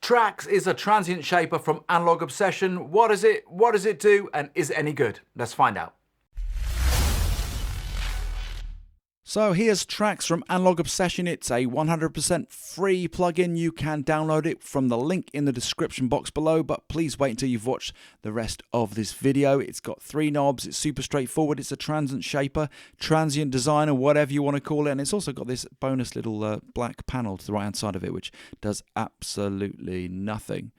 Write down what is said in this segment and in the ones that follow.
TRAX is a transient shaper from Analog Obsession. What is it? What does it do? And is it any good? Let's find out. So here's TRAX from Analog Obsession. It's a 100% free plugin. You can download it from the link in the description box below, but please wait until you've watched the rest of this video. It's got 3 knobs. It's super straightforward. It's a transient shaper, transient designer, whatever you want to call it. And it's also got this bonus little black panel to the right hand side of it, which does absolutely nothing.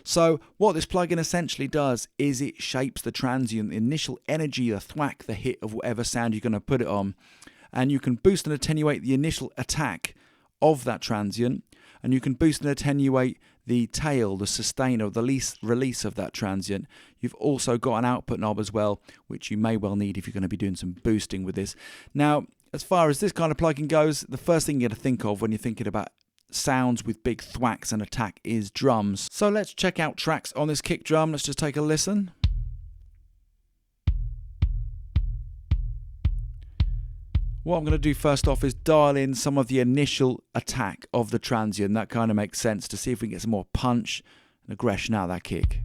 So what this plugin essentially does is it shapes the transient, the initial energy, the thwack, the hit of whatever sound you're going to put it on. And you can boost and attenuate the initial attack of that transient, and you can boost and attenuate the tail, the sustain, or the release of that transient. You've also got an output knob as well, which you may well need if you're going to be doing some boosting with this. Now, as far as this kind of plugin goes, the first thing you're going to think of when you're thinking about sounds with big thwacks and attack is drums. So let's check out TRAX on this kick drum. Let's just take a listen. What I'm going to do first off is dial in some of the initial attack of the transient. That kind of makes sense, to see if we can get some more punch and aggression out of that kick.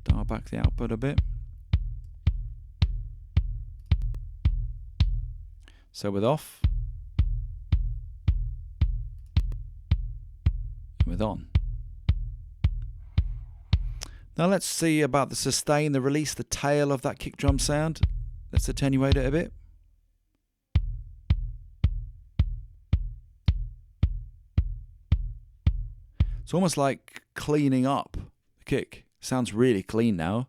Dial back the output a bit. So with off, with on. Now let's see about the sustain, the release, the tail of that kick drum sound. Let's attenuate it a bit. It's almost like cleaning up the kick. Sounds really clean now.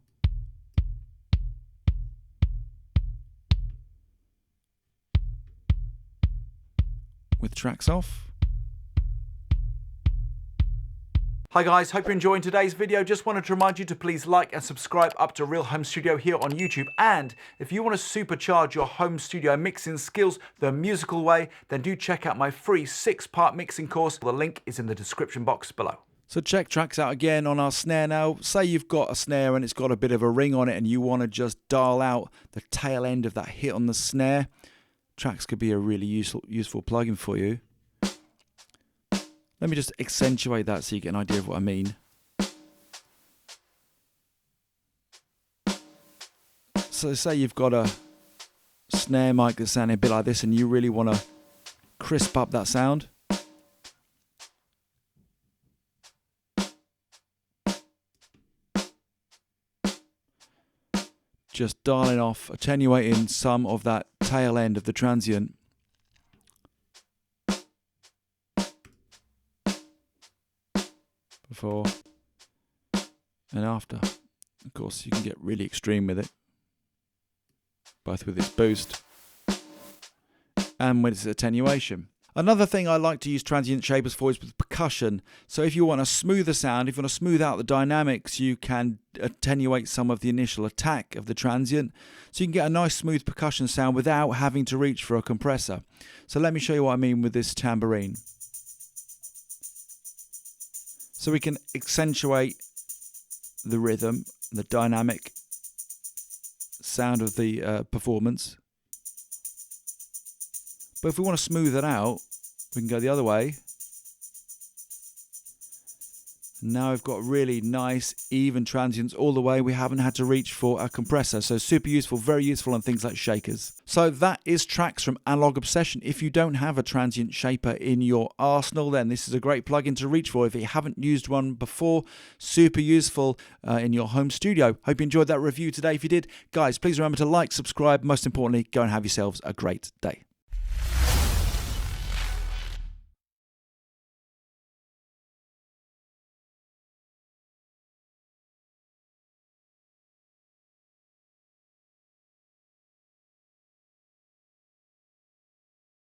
With TRAX off. Hi guys, hope you're enjoying today's video. Just wanted to remind you to please like and subscribe up to Real Home Studio here on YouTube. And if you want to supercharge your home studio mixing skills the musical way, then do check out my free 6-part mixing course. The link is in the description box below. So check TRAX out again on our snare now. Say you've got a snare and it's got a bit of a ring on it and you want to just dial out the tail end of that hit on the snare. TRAX could be a really useful plugin for you. Let me just accentuate that so you get an idea of what I mean. So say you've got a snare mic that's sounding a bit like this and you really want to crisp up that sound. Just dialing off, attenuating some of that tail end of the transient. Before and after. Of course, you can get really extreme with it, both with its boost and with its attenuation. Another thing I like to use transient shapers for is with percussion. So if you want a smoother sound, if you want to smooth out the dynamics, you can attenuate some of the initial attack of the transient. So you can get a nice smooth percussion sound without having to reach for a compressor. So let me show you what I mean with this tambourine. So we can accentuate the rhythm, the dynamic sound of the performance. But if we want to smooth it out, we can go the other way. Now we've got really nice, even transients all the way. We haven't had to reach for a compressor. So super useful, very useful on things like shakers. So that is TRAX from Analog Obsession. If you don't have a transient shaper in your arsenal, then this is a great plugin to reach for. If you haven't used one before, super useful in your home studio. Hope you enjoyed that review today. If you did, guys, please remember to like, subscribe. Most importantly, go and have yourselves a great day.